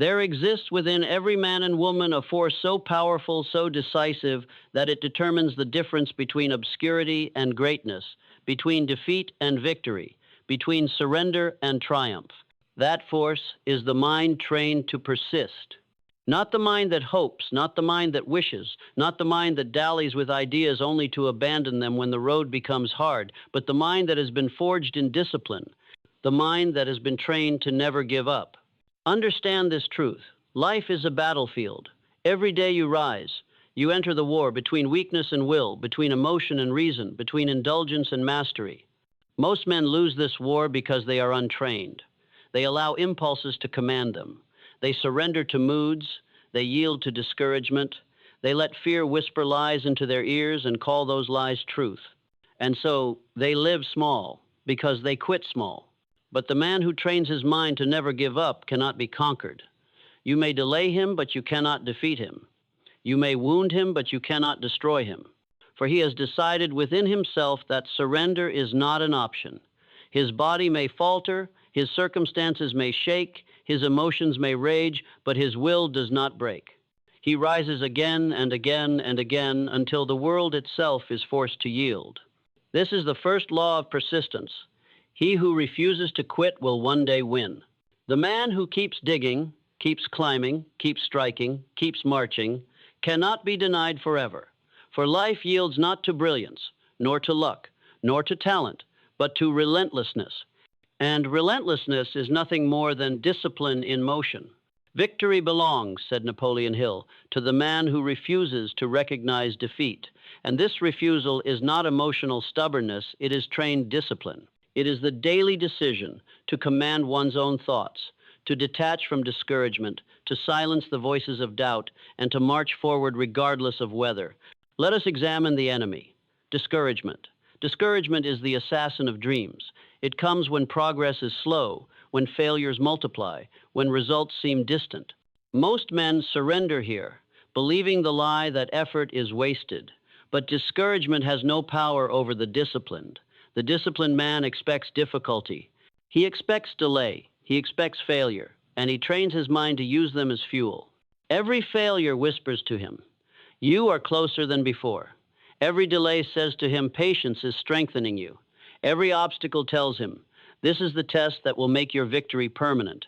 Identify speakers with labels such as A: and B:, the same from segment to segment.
A: There exists within every man and woman a force so powerful, so decisive, that it determines the difference between obscurity and greatness, between defeat and victory, between surrender and triumph. That force is the mind trained to persist. Not the mind that hopes, not the mind that wishes, not the mind that dallies with ideas only to abandon them when the road becomes hard, but the mind that has been forged in discipline, the mind that has been trained to never give up. Understand this truth. Life is a battlefield. Every day you rise. You enter the war between weakness and will, between emotion and reason, between indulgence and mastery. Most men lose this war because they are untrained. They allow impulses to command them. They surrender to moods. They yield to discouragement. They let fear whisper lies into their ears and call those lies truth. And so they live small because they quit small. But the man who trains his mind to never give up cannot be conquered. You may delay him, but you cannot defeat him. You may wound him, but you cannot destroy him. For he has decided within himself that surrender is not an option. His body may falter, his circumstances may shake, his emotions may rage, but his will does not break. He rises again and again and again until the world itself is forced to yield. This is the first law of persistence. He who refuses to quit will one day win. The man who keeps digging, keeps climbing, keeps striking, keeps marching, cannot be denied forever. For life yields not to brilliance, nor to luck, nor to talent, but to relentlessness. And relentlessness is nothing more than discipline in motion. Victory belongs, said Napoleon Hill, to the man who refuses to recognize defeat. And this refusal is not emotional stubbornness, it is trained discipline. It is the daily decision to command one's own thoughts, to detach from discouragement, to silence the voices of doubt, and to march forward regardless of weather. Let us examine the enemy. Discouragement. Discouragement is the assassin of dreams. It comes when progress is slow, when failures multiply, when results seem distant. Most men surrender here, believing the lie that effort is wasted. But discouragement has no power over the disciplined. The disciplined man expects difficulty. He expects delay. He expects failure. And he trains his mind to use them as fuel. Every failure whispers to him, "You are closer than before." Every delay says to him, "Patience is strengthening you." Every obstacle tells him, "This is the test that will make your victory permanent."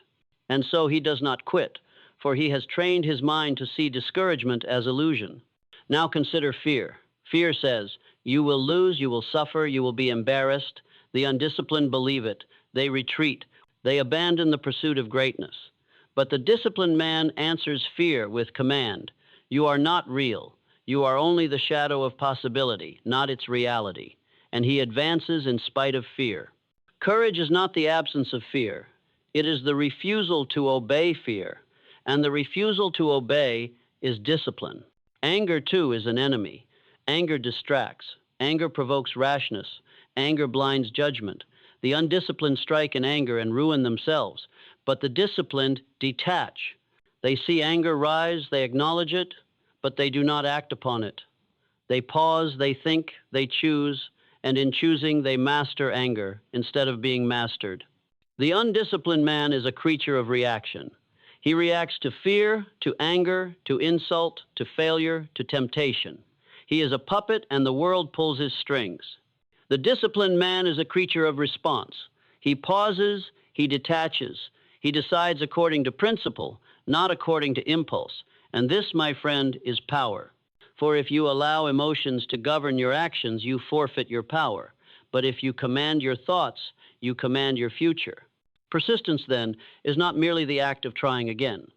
A: And so he does not quit, for he has trained his mind to see discouragement as illusion. Now consider fear. Fear says, "You will lose, you will suffer, you will be embarrassed." The undisciplined believe it. They retreat. They abandon the pursuit of greatness. But the disciplined man answers fear with command. You are not real. You are only the shadow of possibility, not its reality. And he advances in spite of fear. Courage is not the absence of fear. It is the refusal to obey fear. And the refusal to obey is discipline. Anger, too, is an enemy. Anger distracts. Anger provokes rashness. Anger blinds judgment. The undisciplined strike in anger and ruin themselves, but the disciplined detach. They see anger rise, they acknowledge it, but they do not act upon it. They pause, they think, they choose, and in choosing they master anger instead of being mastered. The undisciplined man is a creature of reaction. He reacts to fear, to anger, to insult, to failure, to temptation. He is a puppet and the world pulls his strings. The disciplined man is a creature of response. He pauses, he detaches, he decides according to principle, not according to impulse. And this, my friend, is power. For if you allow emotions to govern your actions, you forfeit your power. But if you command your thoughts, you command your future. Persistence, then, is not merely the act of trying again.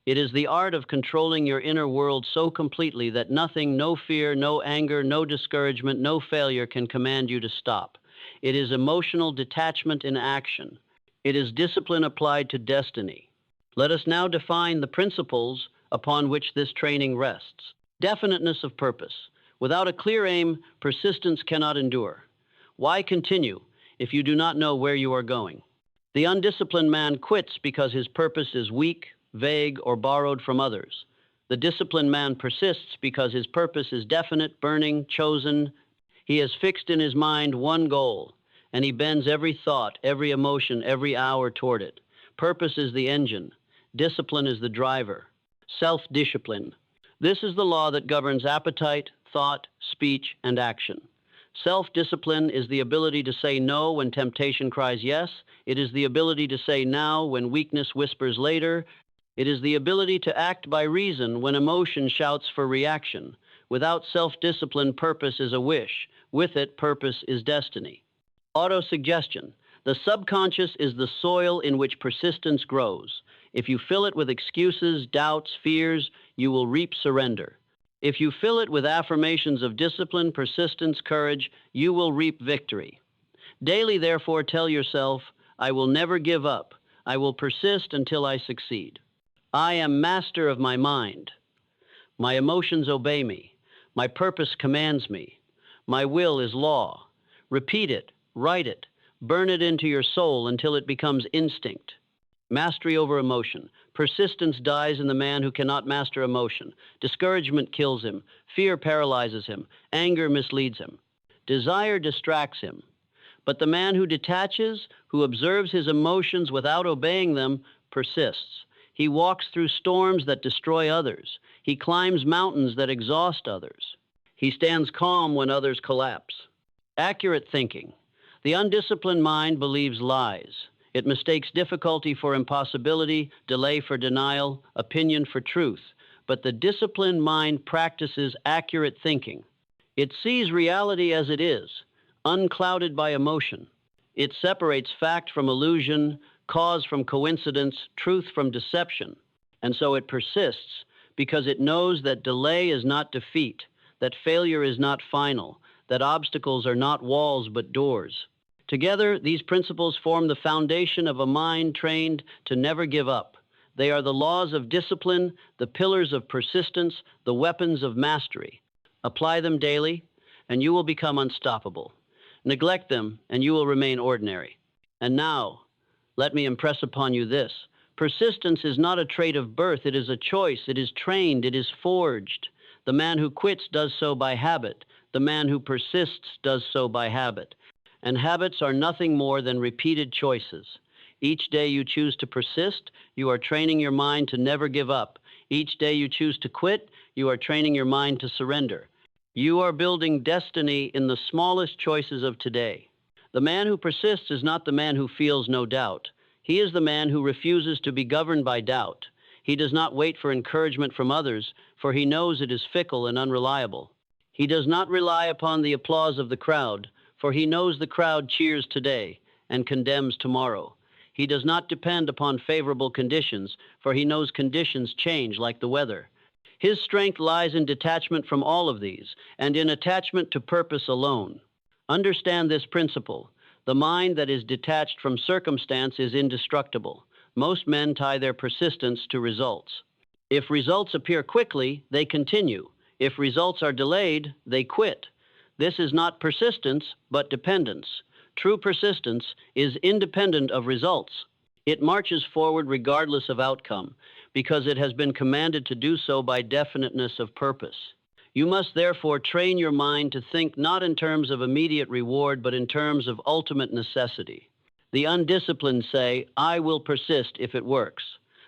A: It is the art of controlling your inner world so completely that nothing, no fear, no anger, no discouragement, no failure can command you to stop. It is emotional detachment in action. It is discipline applied to destiny. Let us now define the principles upon which this training rests. Definiteness of purpose. Without a clear aim, persistence cannot endure. Why continue if you do not know where you are going? The undisciplined man quits because his purpose is weak, vague, or borrowed from others. The disciplined man persists because his purpose is definite, burning, chosen. He has fixed in his mind one goal, and he bends every thought, every emotion, every hour toward it. Purpose is the engine. Discipline is the driver. Self-discipline. This is the law that governs appetite, thought, speech, and action. Self-discipline is the ability to say no when temptation cries yes. It is the ability to say now when weakness whispers later. It is the ability to act by reason when emotion shouts for reaction. Without self-discipline, purpose is a wish. With it, purpose is destiny. Autosuggestion. The subconscious is the soil in which persistence grows. If you fill it with excuses, doubts, fears, you will reap surrender. If you fill it with affirmations of discipline, persistence, courage, you will reap victory. Daily, therefore, tell yourself, I will never give up. I will persist until I succeed. I am master of my mind. My emotions obey me. My purpose commands me. My will is law. Repeat it, write it, burn it into your soul until it becomes instinct. Mastery over emotion. Persistence dies in the man who cannot master emotion. Discouragement kills him. Fear paralyzes him. Anger misleads him. Desire distracts him. But the man who detaches, who observes his emotions without obeying them, persists. He walks through storms that destroy others. He climbs mountains that exhaust others. He stands calm when others collapse. Accurate thinking. The undisciplined mind believes lies. It mistakes difficulty for impossibility, delay for denial, opinion for truth. But the disciplined mind practices accurate thinking. It sees reality as it is, unclouded by emotion. It separates fact from illusion, cause from coincidence, truth from deception. And so it persists because it knows that delay is not defeat, that failure is not final, that obstacles are not walls but doors. Together, these principles form the foundation of a mind trained to never give up. They are the laws of discipline, the pillars of persistence, the weapons of mastery. Apply them daily, and you will become unstoppable. Neglect them, and you will remain ordinary. And now, let me impress upon you this. Persistence is not a trait of birth. It is a choice. It is trained. It is forged. The man who quits does so by habit. The man who persists does so by habit. And habits are nothing more than repeated choices. Each day you choose to persist, you are training your mind to never give up. Each day you choose to quit, you are training your mind to surrender. You are building destiny in the smallest choices of today. The man who persists is not the man who feels no doubt. He is the man who refuses to be governed by doubt. He does not wait for encouragement from others, for he knows it is fickle and unreliable. He does not rely upon the applause of the crowd, for he knows the crowd cheers today and condemns tomorrow. He does not depend upon favorable conditions, for he knows conditions change like the weather. His strength lies in detachment from all of these, and in attachment to purpose alone. Understand this principle. The mind that is detached from circumstance is indestructible. Most men tie their persistence to results. If results appear quickly, they continue. If results are delayed, they quit. This is not persistence, but dependence. True persistence is independent of results. It marches forward regardless of outcome, because it has been commanded to do so by definiteness of purpose. You must therefore train your mind to think not in terms of immediate reward, but in terms of ultimate necessity. The undisciplined say, I will persist if it works.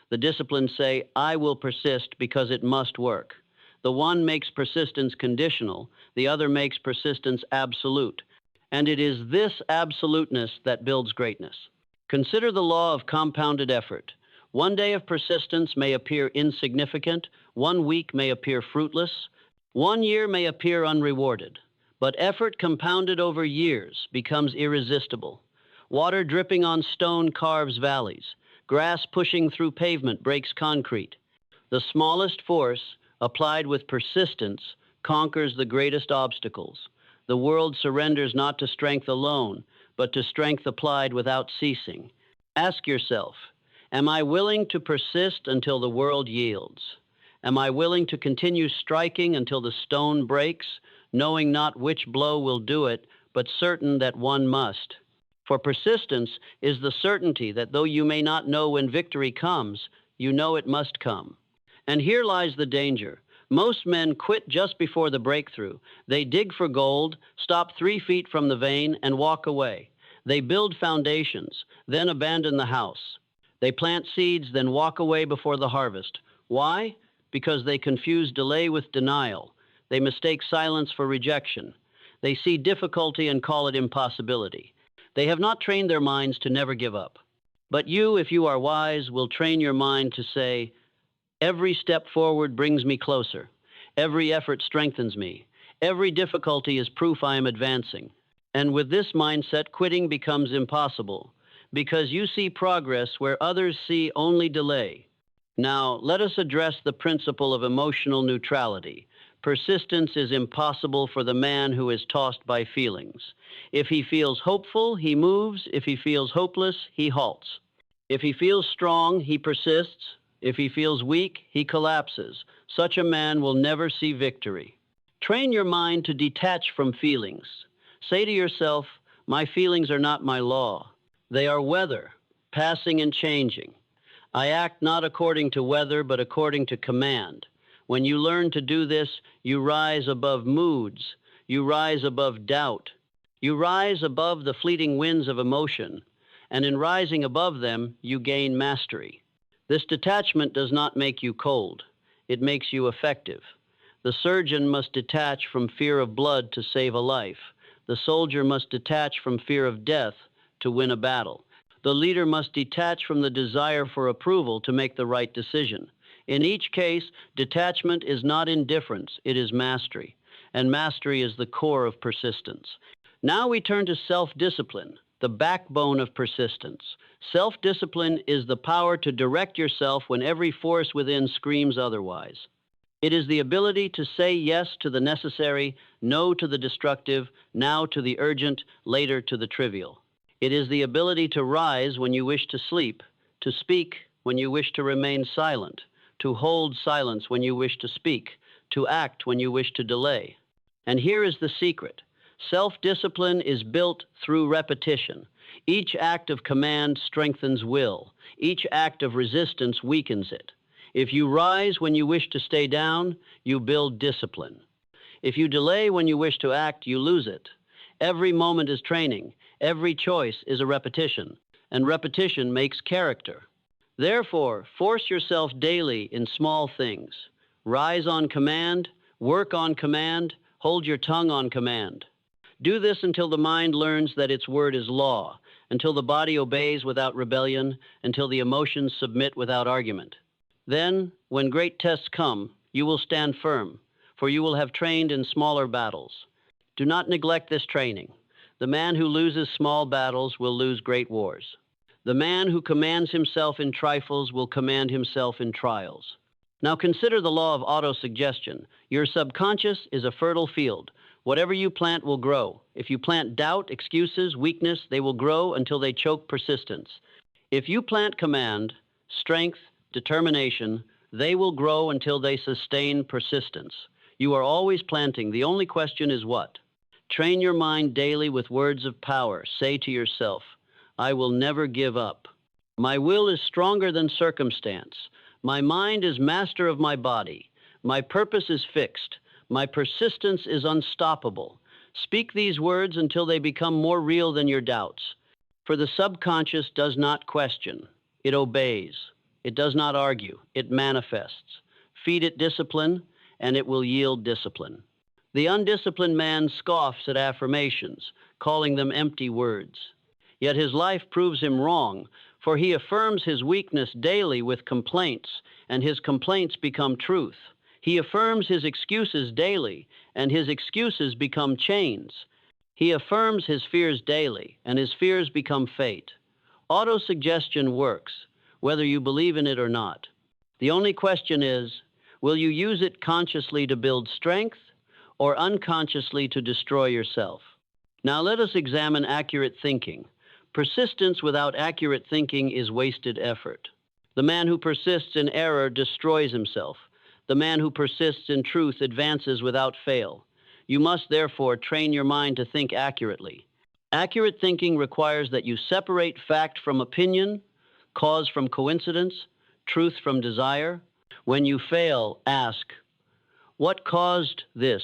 A: The disciplined say, I will persist because it must work. The one makes persistence conditional, the other makes persistence absolute. And it is this absoluteness that builds greatness. Consider the law of compounded effort. One day of persistence may appear insignificant, 1 week may appear fruitless, 1 year may appear unrewarded, but effort compounded over years becomes irresistible. Water dripping on stone carves valleys. Grass pushing through pavement breaks concrete. The smallest force, applied with persistence, conquers the greatest obstacles. The world surrenders not to strength alone, but to strength applied without ceasing. Ask yourself, am I willing to persist until the world yields? Am I willing to continue striking until the stone breaks, knowing not which blow will do it, but certain that one must? For persistence is the certainty that though you may not know when victory comes, you know it must come. And here lies the danger. Most men quit just before the breakthrough. They dig for gold, stop 3 feet from the vein, and walk away. They build foundations, then abandon the house. They plant seeds, then walk away before the harvest. Why? Because they confuse delay with denial. They mistake silence for rejection. They see difficulty and call it impossibility. They have not trained their minds to never give up. But you, if you are wise, will train your mind to say, every step forward brings me closer. Every effort strengthens me. Every difficulty is proof I am advancing. And with this mindset, quitting becomes impossible, because you see progress where others see only delay. Now, let us address the principle of emotional neutrality. Persistence is impossible for the man who is tossed by feelings. If he feels hopeful, he moves. If he feels hopeless, he halts. If he feels strong, he persists. If he feels weak, he collapses. Such a man will never see victory. Train your mind to detach from feelings. Say to yourself, my feelings are not my law. They are weather, passing and changing. I act not according to weather, but according to command. When you learn to do this, you rise above moods. You rise above doubt. You rise above the fleeting winds of emotion. And in rising above them, you gain mastery. This detachment does not make you cold. It makes you effective. The surgeon must detach from fear of blood to save a life. The soldier must detach from fear of death to win a battle. The leader must detach from the desire for approval to make the right decision. In each case, detachment is not indifference, it is mastery. And mastery is the core of persistence. Now we turn to self-discipline, the backbone of persistence. Self-discipline is the power to direct yourself when every force within screams otherwise. It is the ability to say yes to the necessary, no to the destructive, now to the urgent, later to the trivial. It is the ability to rise when you wish to sleep, to speak when you wish to remain silent, to hold silence when you wish to speak, to act when you wish to delay. And here is the secret. Self-discipline is built through repetition. Each act of command strengthens will. Each act of resistance weakens it. If you rise when you wish to stay down, you build discipline. If you delay when you wish to act, you lose it. Every moment is training. Every choice is a repetition. And repetition makes character. Therefore, force yourself daily in small things. Rise on command, work on command, hold your tongue on command. Do this until the mind learns that its word is law, until the body obeys without rebellion, until the emotions submit without argument. Then, when great tests come, you will stand firm, for you will have trained in smaller battles. Do not neglect this training. The man who loses small battles will lose great wars. The man who commands himself in trifles will command himself in trials. Now consider the law of autosuggestion. Your subconscious is a fertile field. Whatever you plant will grow. If you plant doubt, excuses, weakness, they will grow until they choke persistence. If you plant command, strength, determination, they will grow until they sustain persistence. You are always planting. The only question is what? Train your mind daily with words of power. Say to yourself, I will never give up. My will is stronger than circumstance. My mind is master of my body. My purpose is fixed. My persistence is unstoppable. Speak these words until they become more real than your doubts. For the subconscious does not question. It obeys. It does not argue. It manifests. Feed it discipline, and it will yield discipline. The undisciplined man scoffs at affirmations, calling them empty words. Yet his life proves him wrong, for he affirms his weakness daily with complaints, and his complaints become truth. He affirms his excuses daily, and his excuses become chains. He affirms his fears daily, and his fears become fate. Autosuggestion works, whether you believe in it or not. The only question is, will you use it consciously to build strength, or unconsciously to destroy yourself? Now let us examine accurate thinking. Persistence without accurate thinking is wasted effort. The man who persists in error destroys himself. The man who persists in truth advances without fail. You must therefore train your mind to think accurately. Accurate thinking requires that you separate fact from opinion, cause from coincidence, truth from desire. When you fail, ask, what caused this?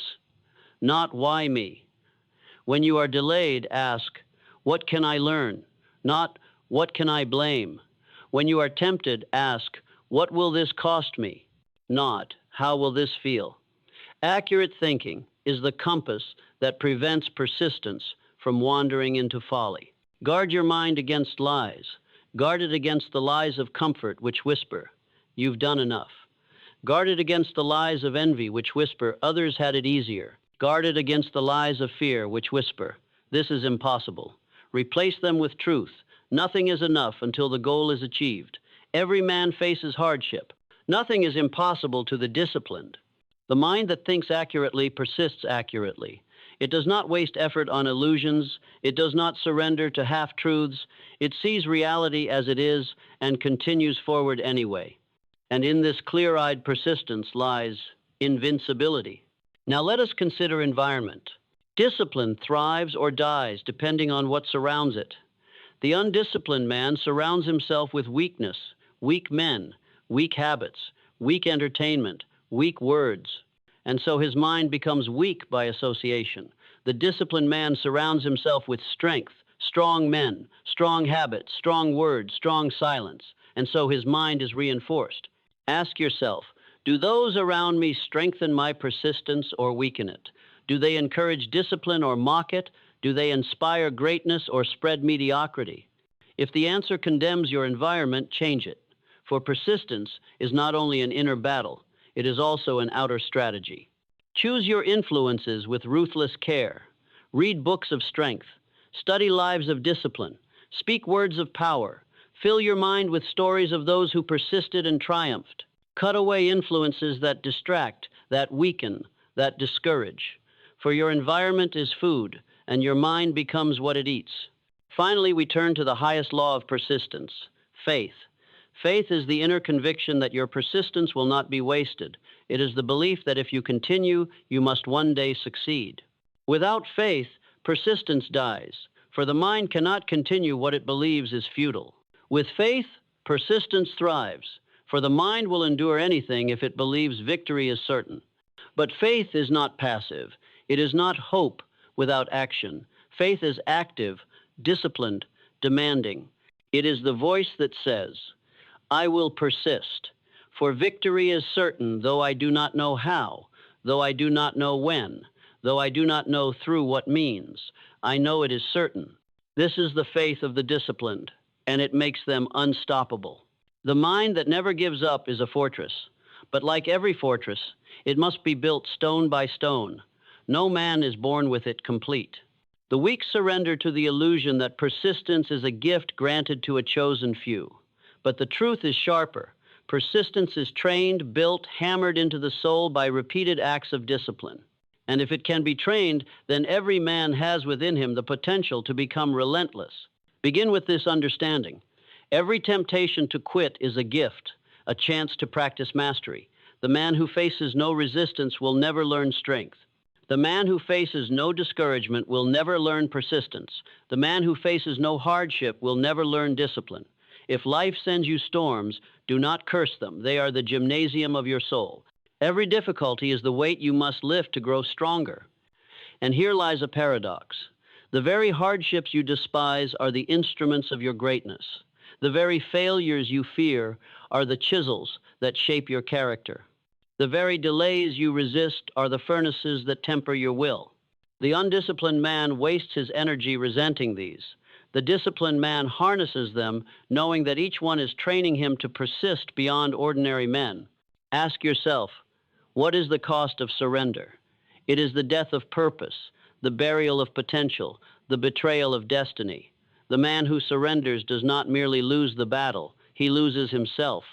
A: Not, why me? When you are delayed, ask, what can I learn? Not, what can I blame? When you are successful, ask, what can I When you are tempted, ask, what will this cost me? Not, how will this feel? Accurate thinking is the compass that prevents persistence from wandering into folly. Guard your mind against lies. Guard it against the lies of comfort which whisper, you've done enough. Guard it against the lies of envy which whisper, others had it easier. Guard it against the lies of fear which whisper, this is impossible. Replace them with truth. Nothing is enough until the goal is achieved. Every man faces hardship. Nothing is impossible to the disciplined. The mind that thinks accurately persists accurately. It does not waste effort on illusions. It does not surrender to half-truths. It sees reality as it is and continues forward anyway. And in this clear-eyed persistence lies invincibility. Now let us consider environment. Discipline thrives or dies depending on what surrounds it. The undisciplined man surrounds himself with weakness, weak men, weak habits, weak entertainment, weak words, and so his mind becomes weak by association. The disciplined man surrounds himself with strength, strong men, strong habits, strong words, strong silence, and so his mind is reinforced. Ask yourself, do those around me strengthen my persistence or weaken it? Do they encourage discipline or mock it? Do they inspire greatness or spread mediocrity? If the answer condemns your environment, change it. For persistence is not only an inner battle, it is also an outer strategy. Choose your influences with ruthless care. Read books of strength. Study lives of discipline. Speak words of power. Fill your mind with stories of those who persisted and triumphed. Cut away influences that distract, that weaken, that discourage. For your environment is food, and your mind becomes what it eats. Finally, we turn to the highest law of persistence, faith. Faith is the inner conviction that your persistence will not be wasted. It is the belief that if you continue, you must one day succeed. Without faith, persistence dies, for the mind cannot continue what it believes is futile. With faith, persistence thrives, for the mind will endure anything if it believes victory is certain. But faith is not passive. It is not hope without action. Faith is active, disciplined, demanding. It is the voice that says, I will persist, for victory is certain, though I do not know how, though I do not know when, though I do not know through what means. I know it is certain. This is the faith of the disciplined, and it makes them unstoppable. The mind that never gives up is a fortress, but like every fortress, it must be built stone by stone. No man is born with it complete. The weak surrender to the illusion that persistence is a gift granted to a chosen few. But the truth is sharper. Persistence is trained, built, hammered into the soul by repeated acts of discipline. And if it can be trained, then every man has within him the potential to become relentless. Begin with this understanding. Every temptation to quit is a gift, a chance to practice mastery. The man who faces no resistance will never learn strength. The man who faces no discouragement will never learn persistence. The man who faces no hardship will never learn discipline. If life sends you storms, do not curse them. They are the gymnasium of your soul. Every difficulty is the weight you must lift to grow stronger. And here lies a paradox. The very hardships you despise are the instruments of your greatness. The very failures you fear are the chisels that shape your character. The very delays you resist are the furnaces that temper your will. The undisciplined man wastes his energy resenting these. The disciplined man harnesses them, knowing that each one is training him to persist beyond ordinary men. Ask yourself, what is the cost of surrender? It is the death of purpose, the burial of potential, the betrayal of destiny. The man who surrenders does not merely lose the battle, he loses himself.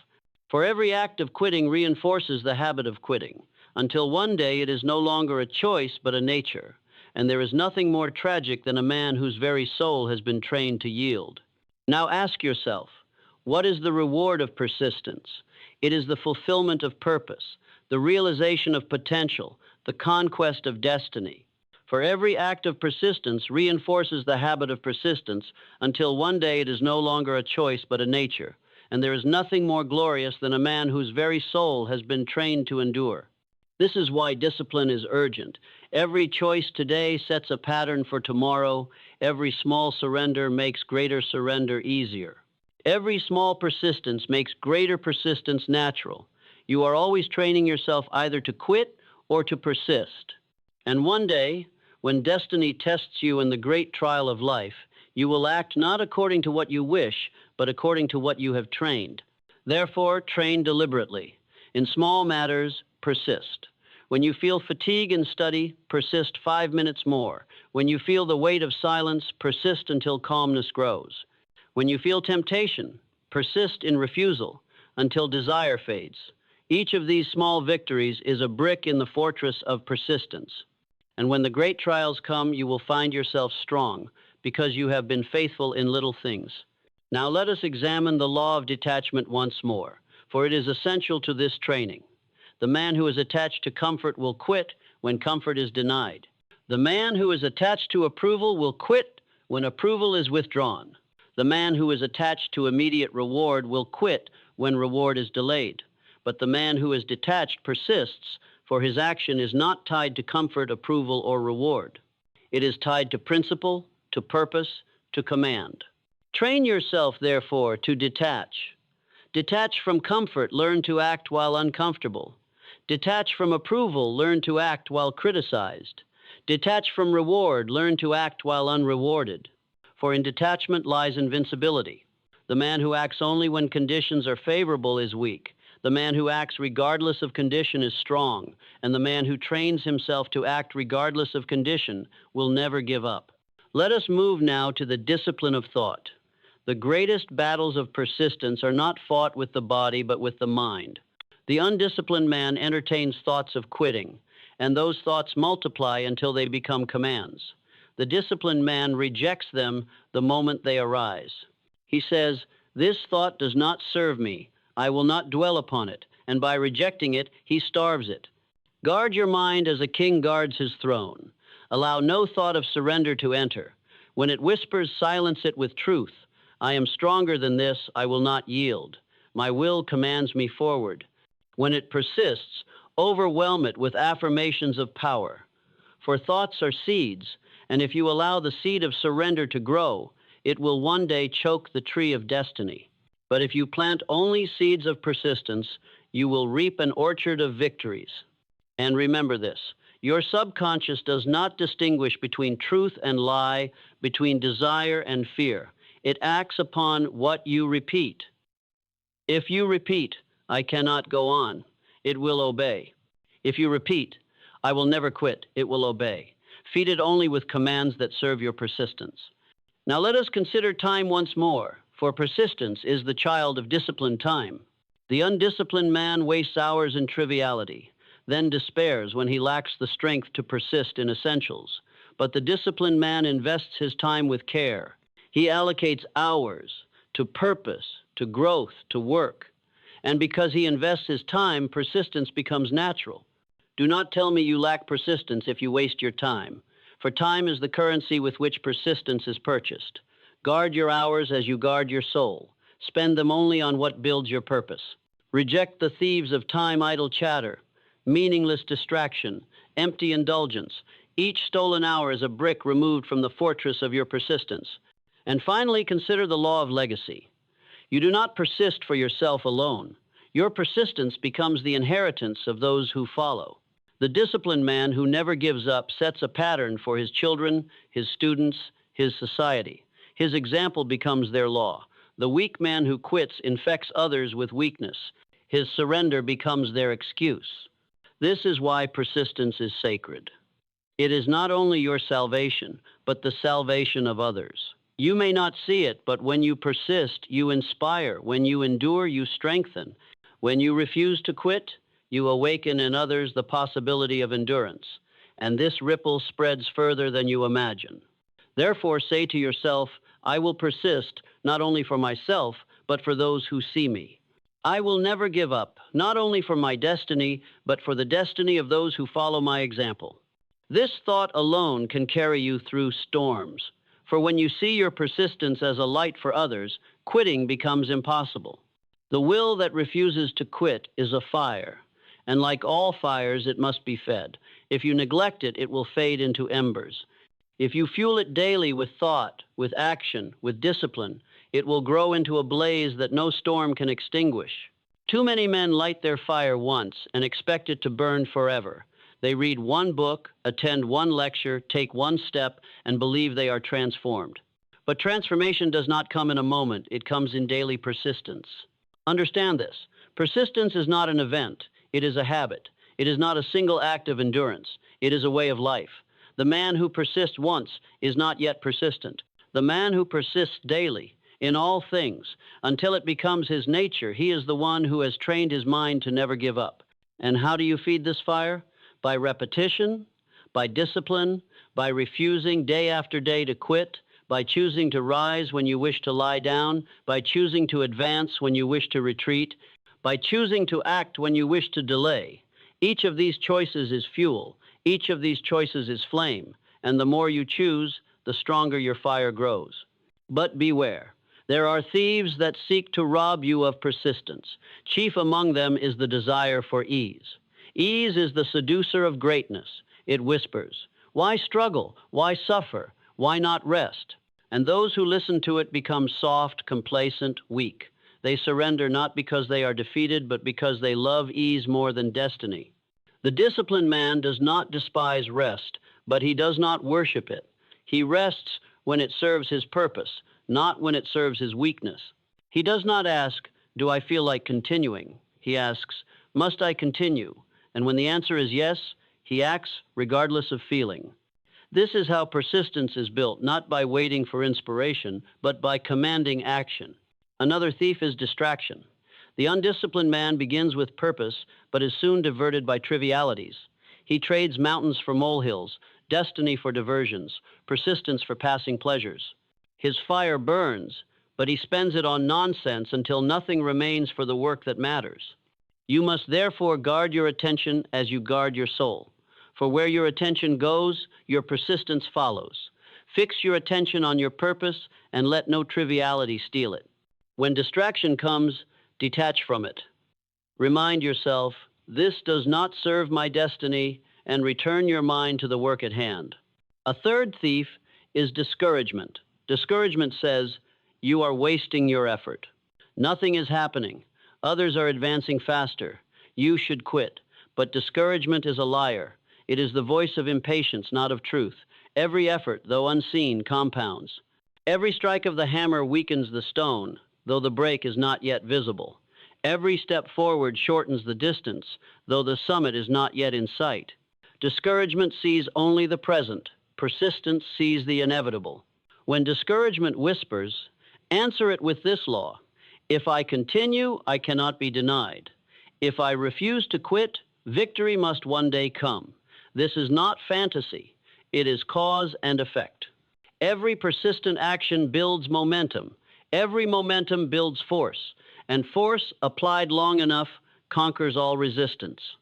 A: For every act of quitting reinforces the habit of quitting, until one day it is no longer a choice but a nature. And there is nothing more tragic than a man whose very soul has been trained to yield. Now ask yourself, what is the reward of persistence? It is the fulfillment of purpose, the realization of potential, the conquest of destiny. For every act of persistence reinforces the habit of persistence until one day it is no longer a choice but a nature. And there is nothing more glorious than a man whose very soul has been trained to endure. This is why discipline is urgent. Every choice today sets a pattern for tomorrow. Every small surrender makes greater surrender easier. Every small persistence makes greater persistence natural. You are always training yourself either to quit or to persist. And one day, when destiny tests you in the great trial of life, you will act not according to what you wish, but according to what you have trained. Therefore, train deliberately. In small matters, persist. When you feel fatigue in study, persist 5 minutes more. When you feel the weight of silence, persist until calmness grows. When you feel temptation, persist in refusal until desire fades. Each of these small victories is a brick in the fortress of persistence. And when the great trials come, you will find yourself strong because you have been faithful in little things. Now let us examine the law of detachment once more, for it is essential to this training. The man who is attached to comfort will quit when comfort is denied. The man who is attached to approval will quit when approval is withdrawn. The man who is attached to immediate reward will quit when reward is delayed. But the man who is detached persists, for his action is not tied to comfort, approval, or reward. It is tied to principle, to purpose, to command. Train yourself, therefore, to detach. Detach from comfort, learn to act while uncomfortable. Detach from approval, learn to act while criticized. Detach from reward, learn to act while unrewarded. For in detachment lies invincibility. The man who acts only when conditions are favorable is weak. The man who acts regardless of condition is strong, and the man who trains himself to act regardless of condition will never give up. Let us move now to the discipline of thought. The greatest battles of persistence are not fought with the body, but with the mind. The undisciplined man entertains thoughts of quitting, and those thoughts multiply until they become commands. The disciplined man rejects them the moment they arise. He says, "This thought does not serve me. I will not dwell upon it," and by rejecting it, he starves it. Guard your mind as a king guards his throne. Allow no thought of surrender to enter. When it whispers, silence it with truth. I am stronger than this, I will not yield. My will commands me forward. When it persists, overwhelm it with affirmations of power. For thoughts are seeds, and if you allow the seed of surrender to grow, it will one day choke the tree of destiny. But if you plant only seeds of persistence, you will reap an orchard of victories. And remember this, your subconscious does not distinguish between truth and lie, between desire and fear. It acts upon what you repeat. If you repeat, "I cannot go on," it will obey. If you repeat, "I will never quit," it will obey. Feed it only with commands that serve your persistence. Now let us consider time once more, for persistence is the child of disciplined time. The undisciplined man wastes hours in triviality, then despairs when he lacks the strength to persist in essentials. But the disciplined man invests his time with care. He allocates hours to purpose, to growth, to work. And because he invests his time, persistence becomes natural. Do not tell me you lack persistence if you waste your time, for time is the currency with which persistence is purchased. Guard your hours as you guard your soul. Spend them only on what builds your purpose. Reject the thieves of time, idle chatter, meaningless distraction, empty indulgence. Each stolen hour is a brick removed from the fortress of your persistence. And finally, consider the law of legacy. You do not persist for yourself alone. Your persistence becomes the inheritance of those who follow. The disciplined man who never gives up sets a pattern for his children, his students, his society. His example becomes their law. The weak man who quits infects others with weakness. His surrender becomes their excuse. This is why persistence is sacred. It is not only your salvation, but the salvation of others. You may not see it, but when you persist, you inspire. When you endure, you strengthen. When you refuse to quit, you awaken in others the possibility of endurance. And this ripple spreads further than you imagine. Therefore, say to yourself, "I will persist, not only for myself, but for those who see me. I will never give up, not only for my destiny, but for the destiny of those who follow my example." This thought alone can carry you through storms. For when you see your persistence as a light for others, quitting becomes impossible. The will that refuses to quit is a fire, and like all fires, it must be fed. If you neglect it, it will fade into embers. If you fuel it daily with thought, with action, with discipline, It will grow into a blaze that no storm can extinguish. Too many men light their fire once and expect it to burn forever. They read one book, attend one lecture, take one step, and believe they are transformed. But transformation does not come in a moment, it comes in daily persistence. Understand this. Persistence is not an event, it is a habit. It is not a single act of endurance, it is a way of life. The man who persists once is not yet persistent. The man who persists daily, in all things, until it becomes his nature, he is the one who has trained his mind to never give up. And how do you feed this fire? By repetition, by discipline, by refusing day after day to quit, by choosing to rise when you wish to lie down, by choosing to advance when you wish to retreat, by choosing to act when you wish to delay. Each of these choices is fuel. Each of these choices is flame. And the more you choose, the stronger your fire grows. But beware. There are thieves that seek to rob you of persistence. Chief among them is the desire for ease. Ease is the seducer of greatness. It whispers, "Why struggle? Why suffer? Why not rest?" And those who listen to it become soft, complacent, weak. They surrender not because they are defeated, but because they love ease more than destiny. The disciplined man does not despise rest, but he does not worship it. He rests when it serves his purpose, not when it serves his weakness. He does not ask, "Do I feel like continuing?" He asks, "Must I continue?" And when the answer is yes, he acts regardless of feeling. This is how persistence is built, not by waiting for inspiration, but by commanding action. Another thief is distraction. The undisciplined man begins with purpose, but is soon diverted by trivialities. He trades mountains for molehills, destiny for diversions, persistence for passing pleasures. His fire burns, but he spends it on nonsense until nothing remains for the work that matters. You must therefore guard your attention as you guard your soul. For where your attention goes, your persistence follows. Fix your attention on your purpose and let no triviality steal it. When distraction comes, detach from it. Remind yourself, "This does not serve my destiny," and return your mind to the work at hand. A third thief is discouragement. Discouragement says, "You are wasting your effort. Nothing is happening. Others are advancing faster. You should quit." But discouragement is a liar. It is the voice of impatience, not of truth. Every effort, though unseen, compounds. Every strike of the hammer weakens the stone, though the break is not yet visible. Every step forward shortens the distance, though the summit is not yet in sight. Discouragement sees only the present. Persistence sees the inevitable. When discouragement whispers, answer it with this law: if I continue, I cannot be denied. If I refuse to quit, victory must one day come. This is not fantasy. It is cause and effect. Every persistent action builds momentum. Every momentum builds force. And force, applied long enough, conquers all resistance.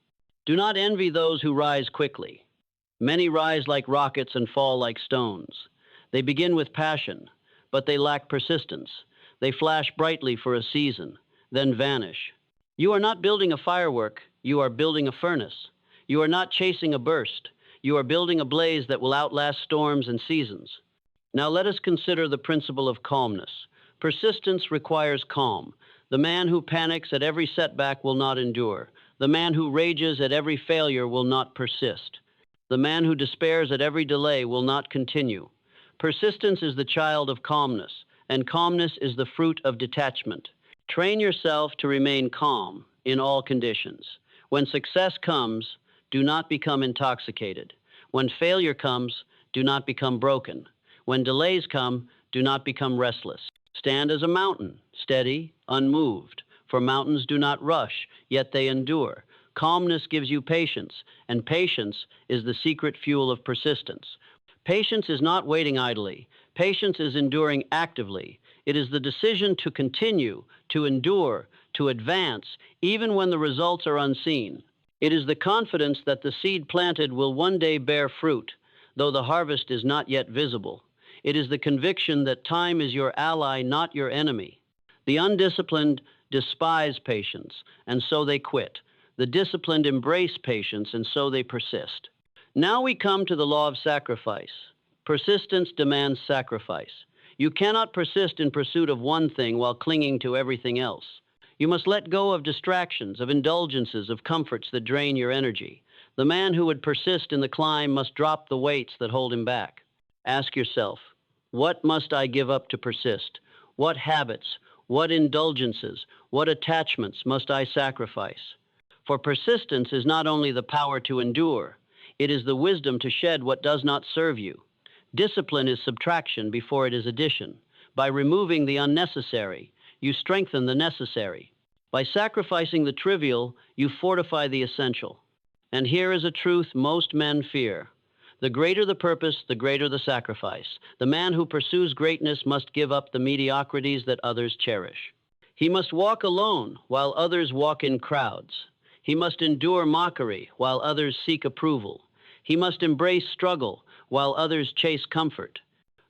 A: Do not envy those who rise quickly. Many rise like rockets and fall like stones. They begin with passion, but they lack persistence. They flash brightly for a season, then vanish. You are not building a firework, you are building a furnace. You are not chasing a burst, you are building a blaze that will outlast storms and seasons. Now let us consider the principle of calmness. Persistence requires calm. The man who panics at every setback will not endure. The man who rages at every failure will not persist. The man who despairs at every delay will not continue. Persistence is the child of calmness, and calmness is the fruit of detachment. Train yourself to remain calm in all conditions. When success comes, do not become intoxicated. When failure comes, do not become broken. When delays come, do not become restless. Stand as a mountain, steady, unmoved. For mountains do not rush, yet they endure. Calmness gives you patience, and patience is the secret fuel of persistence. Patience is not waiting idly. Patience is enduring actively. It is the decision to continue, to endure, to advance, even when the results are unseen. It is the confidence that the seed planted will one day bear fruit, though the harvest is not yet visible. It is the conviction that time is your ally, not your enemy. The undisciplined despise patience, and so they quit. The disciplined embrace patience, and so they persist. Now we come to the law of sacrifice. Persistence demands sacrifice. You cannot persist in pursuit of one thing while clinging to everything else. You must let go of distractions, of indulgences, of comforts that drain your energy. The man who would persist in the climb must drop the weights that hold him back. Ask yourself, what must I give up to persist? What habits, what indulgences, what attachments must I sacrifice? For persistence is not only the power to endure, it is the wisdom to shed what does not serve you. Discipline is subtraction before it is addition. By removing the unnecessary, you strengthen the necessary. By sacrificing the trivial, you fortify the essential. And here is a truth most men fear. The greater the purpose, the greater the sacrifice. The man who pursues greatness must give up the mediocrities that others cherish. He must walk alone while others walk in crowds. He must endure mockery while others seek approval. He must embrace struggle while others chase comfort.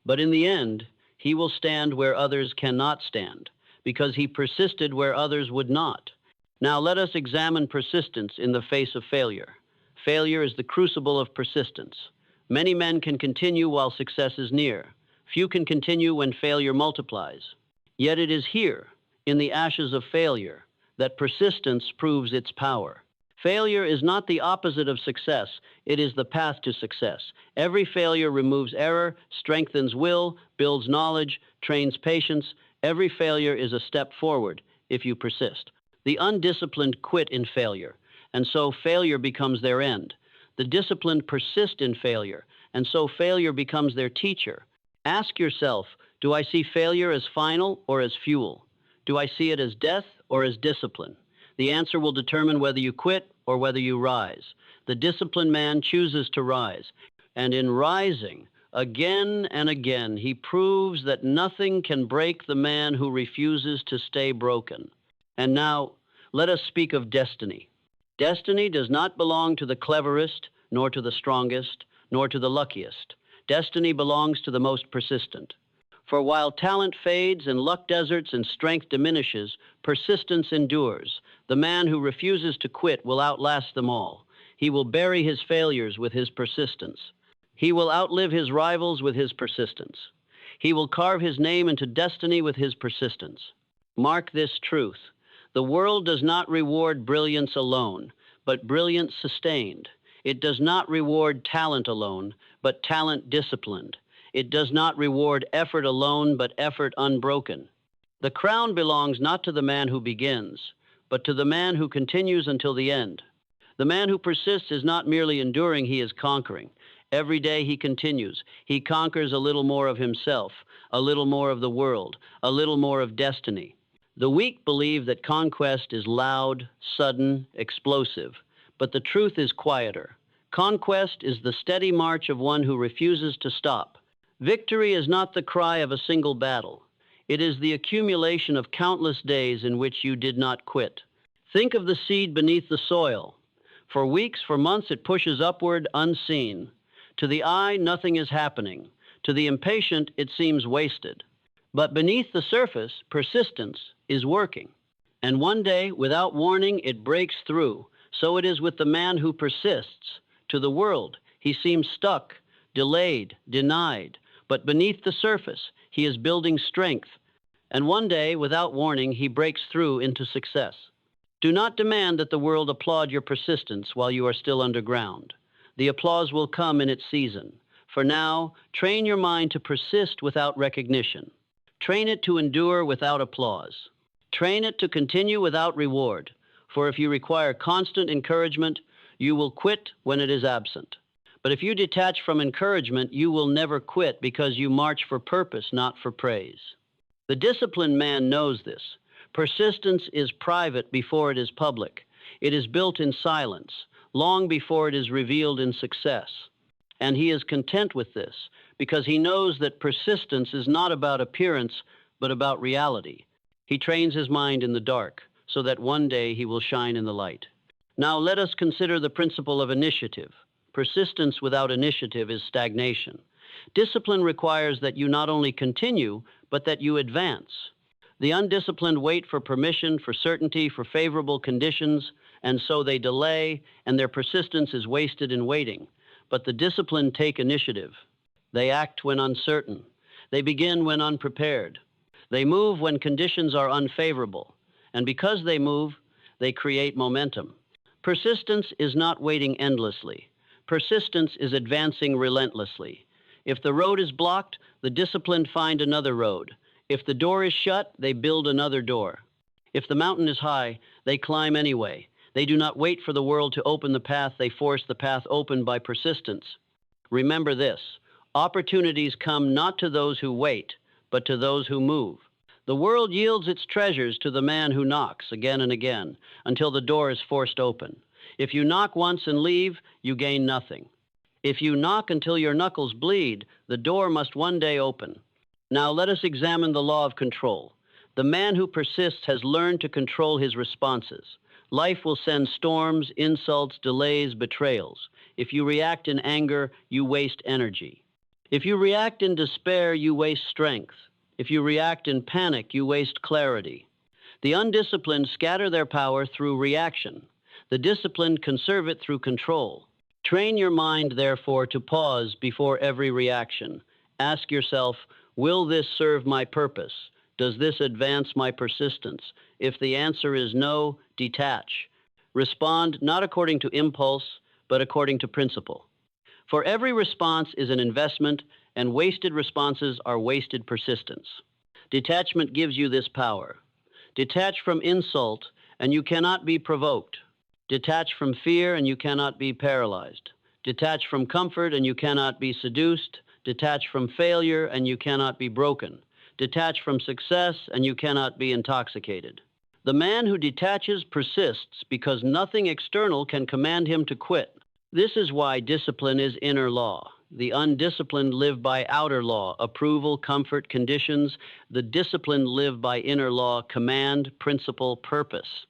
A: But in the end, he will stand where others cannot stand, because he persisted where others would not. Now let us examine persistence in the face of failure. Failure is the crucible of persistence. Many men can continue while success is near. Few can continue when failure multiplies. Yet it is here, in the ashes of failure, that persistence proves its power. Failure is not the opposite of success, it is the path to success. Every failure removes error, strengthens will, builds knowledge, trains patience. Every failure is a step forward if you persist. The undisciplined quit in failure, and so failure becomes their end. The disciplined persist in failure, and so failure becomes their teacher. Ask yourself, do I see failure as final or as fuel? Do I see it as death or as discipline? The answer will determine whether you quit or whether you rise. The disciplined man chooses to rise, and in rising, again and again, he proves that nothing can break the man who refuses to stay broken. And now, let us speak of destiny. Destiny does not belong to the cleverest, nor to the strongest, nor to the luckiest. Destiny belongs to the most persistent. For while talent fades and luck deserts and strength diminishes, persistence endures. The man who refuses to quit will outlast them all. He will bury his failures with his persistence. He will outlive his rivals with his persistence. He will carve his name into destiny with his persistence. Mark this truth. The world does not reward brilliance alone, but brilliance sustained. It does not reward talent alone, but talent disciplined. It does not reward effort alone, but effort unbroken. The crown belongs not to the man who begins, but to the man who continues until the end. The man who persists is not merely enduring, he is conquering. Every day he continues. He conquers a little more of himself, a little more of the world, a little more of destiny. The weak believe that conquest is loud, sudden, explosive, but the truth is quieter. Conquest is the steady march of one who refuses to stop. Victory is not the cry of a single battle. It is the accumulation of countless days in which you did not quit. Think of the seed beneath the soil. For weeks, for months, it pushes upward unseen. To the eye, nothing is happening. To the impatient, it seems wasted. But beneath the surface, persistence is working. And one day, without warning, it breaks through. So it is with the man who persists. To the world, he seems stuck, delayed, denied. But beneath the surface, he is building strength. And one day, without warning, he breaks through into success. Do not demand that the world applaud your persistence while you are still underground. The applause will come in its season. For now, train your mind to persist without recognition. Train it to endure without applause. Train it to continue without reward. For if you require constant encouragement, you will quit when it is absent. But if you detach from encouragement, you will never quit because you march for purpose, not for praise. The disciplined man knows this. Persistence is private before it is public. It is built in silence, long before it is revealed in success. And he is content with this because he knows that persistence is not about appearance, but about reality. He trains his mind in the dark so that one day he will shine in the light. Now let us consider the principle of initiative. Persistence without initiative is stagnation. Discipline requires that you not only continue, but that you advance. The undisciplined wait for permission, for certainty, for favorable conditions, and so they delay, and their persistence is wasted in waiting. But the disciplined take initiative. They act when uncertain. They begin when unprepared. They move when conditions are unfavorable. And because they move, they create momentum. Persistence is not waiting endlessly. Persistence is advancing relentlessly. If the road is blocked, the disciplined find another road. If the door is shut, they build another door. If the mountain is high, they climb anyway. They do not wait for the world to open the path, they force the path open by persistence. Remember this: opportunities come not to those who wait, but to those who move. The world yields its treasures to the man who knocks again and again until the door is forced open. If you knock once and leave, you gain nothing. If you knock until your knuckles bleed, the door must one day open. Now let us examine the law of control. The man who persists has learned to control his responses. Life will send storms, insults, delays, betrayals. If you react in anger, you waste energy. If you react in despair, you waste strength. If you react in panic, you waste clarity. The undisciplined scatter their power through reaction. The disciplined conserve it through control. Train your mind, therefore, to pause before every reaction. Ask yourself, will this serve my purpose? Does this advance my persistence? If the answer is no, detach. Respond not according to impulse, but according to principle. For every response is an investment, and wasted responses are wasted persistence. Detachment gives you this power. Detach from insult, and you cannot be provoked. Detach from fear, and you cannot be paralyzed. Detach from comfort, and you cannot be seduced. Detach from failure, and you cannot be broken. Detach from success, and you cannot be intoxicated. The man who detaches persists because nothing external can command him to quit. This is why discipline is inner law. The undisciplined live by outer law, approval, comfort, conditions. The disciplined live by inner law, command, principle, purpose.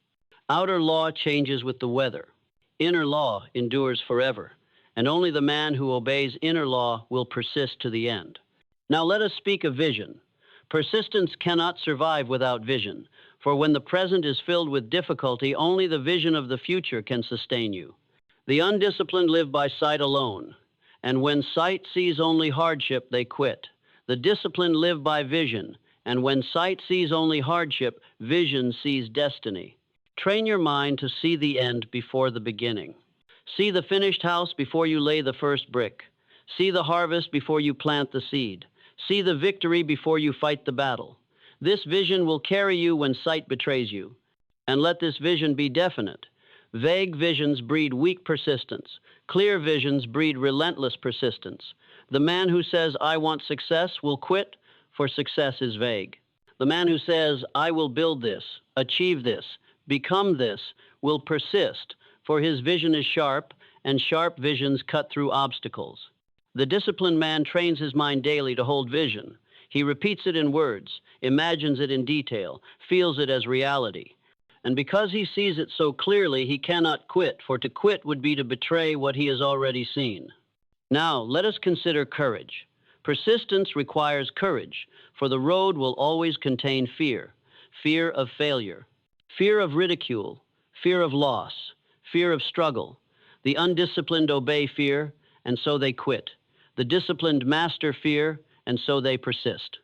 A: Outer law changes with the weather. Inner law endures forever, and only the man who obeys inner law will persist to the end. Now let us speak of vision. Persistence cannot survive without vision, for when the present is filled with difficulty, only the vision of the future can sustain you. The undisciplined live by sight alone, and when sight sees only hardship, they quit. The disciplined live by vision, and when sight sees only hardship, vision sees destiny. Train your mind to see the end before the beginning. See the finished house before you lay the first brick. See the harvest before you plant the seed. See the victory before you fight the battle. This vision will carry you when sight betrays you. And let this vision be definite. Vague visions breed weak persistence. Clear visions breed relentless persistence. The man who says, I want success, will quit, for success is vague. The man who says, I will build this, achieve this, become this, will persist, for his vision is sharp, and sharp visions cut through obstacles. The disciplined man trains his mind daily to hold vision. He repeats it in words, imagines it in detail, feels it as reality. And because he sees it so clearly, he cannot quit, for to quit would be to betray what he has already seen. Now, let us consider courage. Persistence requires courage, for the road will always contain fear. Fear of failure, fear of ridicule, fear of loss, fear of struggle. The undisciplined obey fear, and so they quit. The disciplined master fear, and so they persist.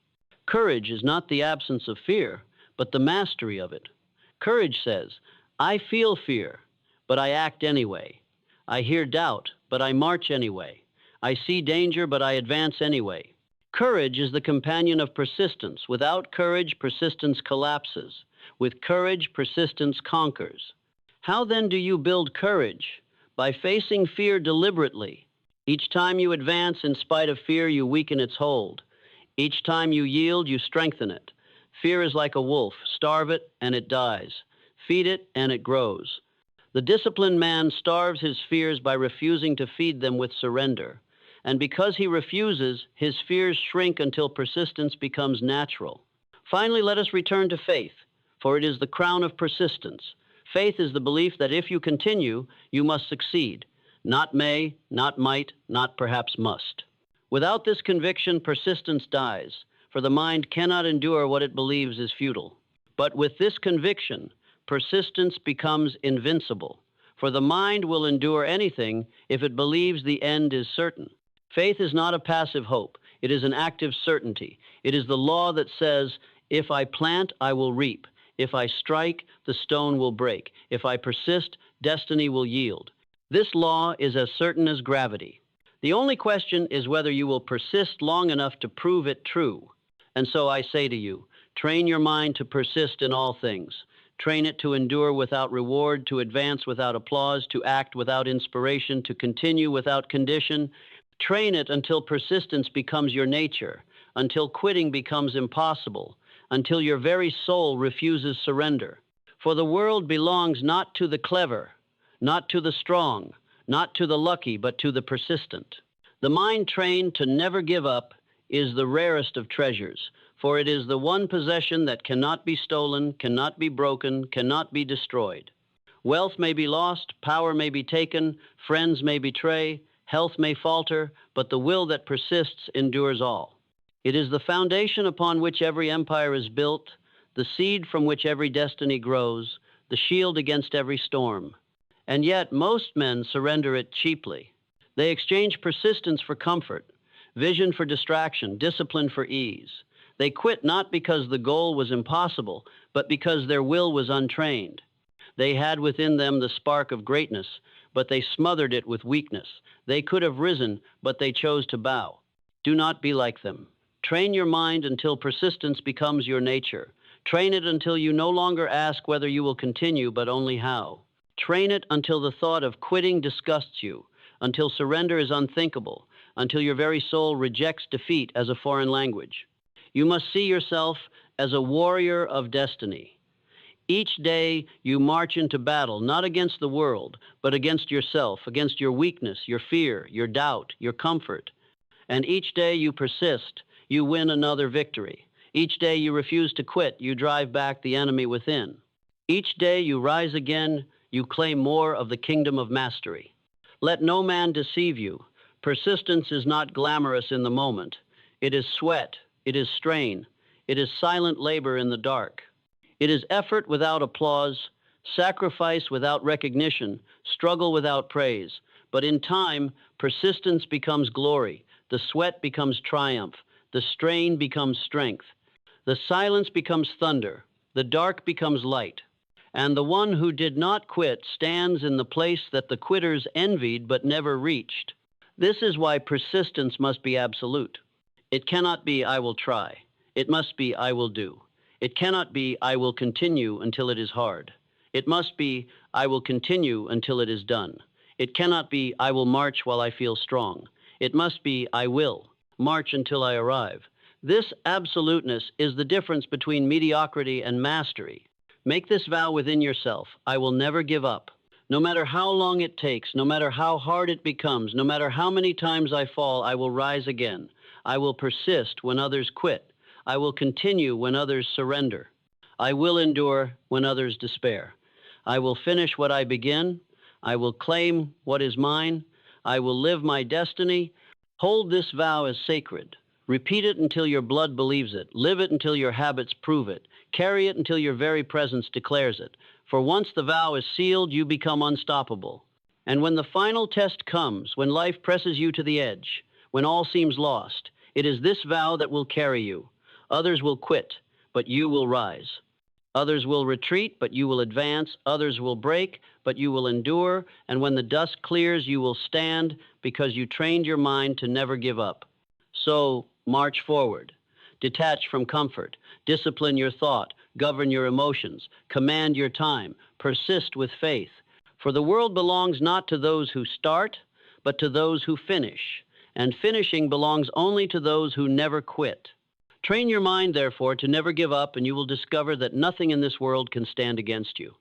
A: Courage is not the absence of fear, but the mastery of it. Courage says, I feel fear, but I act anyway. I hear doubt, but I march anyway. I see danger, but I advance anyway. Courage is the companion of persistence. Without courage, persistence collapses. With courage, persistence conquers. How then do you build courage? By facing fear deliberately. Each time you advance in spite of fear, you weaken its hold. Each time you yield, you strengthen it. Fear is like a wolf. Starve it, and it dies. Feed it, and it grows. The disciplined man starves his fears by refusing to feed them with surrender. And because he refuses, his fears shrink until persistence becomes natural. Finally, let us return to faith, for it is the crown of persistence. Faith is the belief that if you continue, you must succeed. Not may, not might, not perhaps must. Without this conviction, persistence dies, for the mind cannot endure what it believes is futile. But with this conviction, persistence becomes invincible, for the mind will endure anything if it believes the end is certain. Faith is not a passive hope. It is an active certainty. It is the law that says, if I plant, I will reap. If I strike, the stone will break. If I persist, destiny will yield. This law is as certain as gravity. The only question is whether you will persist long enough to prove it true. And so I say to you, train your mind to persist in all things. Train it to endure without reward, to advance without applause, to act without inspiration, to continue without condition. Train it until persistence becomes your nature, until quitting becomes impossible, until your very soul refuses surrender. For the world belongs not to the clever, not to the strong, not to the lucky, but to the persistent. The mind trained to never give up is the rarest of treasures, for it is the one possession that cannot be stolen, cannot be broken, cannot be destroyed. Wealth may be lost, power may be taken, friends may betray, health may falter, but the will that persists endures all. It is the foundation upon which every empire is built, the seed from which every destiny grows, the shield against every storm. And yet most men surrender it cheaply. They exchange persistence for comfort, vision for distraction, discipline for ease. They quit not because the goal was impossible, but because their will was untrained. They had within them the spark of greatness, but they smothered it with weakness. They could have risen, but they chose to bow. Do not be like them. Train your mind until persistence becomes your nature. Train it until you no longer ask whether you will continue, but only how. Train it until the thought of quitting disgusts you, until surrender is unthinkable, until your very soul rejects defeat as a foreign language. You must see yourself as a warrior of destiny. Each day you march into battle, not against the world, but against yourself, against your weakness, your fear, your doubt, your comfort. And each day you persist, you win another victory. Each day you refuse to quit, you drive back the enemy within. Each day you rise again, you claim more of the kingdom of mastery. Let no man deceive you. Persistence is not glamorous in the moment. It is sweat. It is strain. It is silent labor in the dark. It is effort without applause, sacrifice without recognition, struggle without praise. But in time, persistence becomes glory. The sweat becomes triumph. The strain becomes strength. The silence becomes thunder. The dark becomes light. And the one who did not quit stands in the place that the quitters envied but never reached. This is why persistence must be absolute. It cannot be, I will try. It must be, I will do. It cannot be, I will continue until it is hard. It must be, I will continue until it is done. It cannot be, I will march while I feel strong. It must be, I will march until I arrive. This absoluteness is the difference between mediocrity and mastery. Make this vow within yourself. I will never give up. No matter how long it takes, no matter how hard it becomes, no matter how many times I fall, I will rise again. I will persist when others quit. I will continue when others surrender. I will endure when others despair. I will finish what I begin. I will claim what is mine. I will live my destiny. Hold this vow as sacred. Repeat it until your blood believes it. Live it until your habits prove it. Carry it until your very presence declares it. For once the vow is sealed, you become unstoppable. And when the final test comes, when life presses you to the edge, when all seems lost, it is this vow that will carry you. Others will quit, but you will rise. Others will retreat, but you will advance. Others will break, but you will endure. And when the dust clears, you will stand because you trained your mind to never give up. So, march forward. Detach from comfort. Discipline your thought. Govern your emotions. Command your time. Persist with faith. For the world belongs not to those who start, but to those who finish. And finishing belongs only to those who never quit. Train your mind, therefore, to never give up, and you will discover that nothing in this world can stand against you.